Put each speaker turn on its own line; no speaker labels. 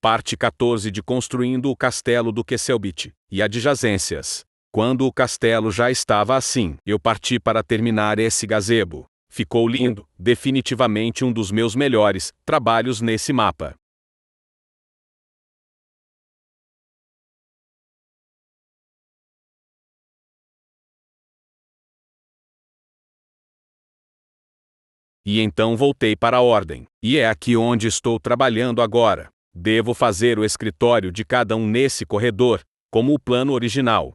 Parte 14 de Construindo o Castelo do Quesselbit e adjacências. Quando o castelo já estava assim, eu parti para terminar esse gazebo. Ficou lindo, definitivamente um dos meus melhores trabalhos nesse mapa. E então voltei para a ordem. E é aqui onde estou trabalhando agora. Devo fazer o escritório de cada um nesse corredor, como o plano original.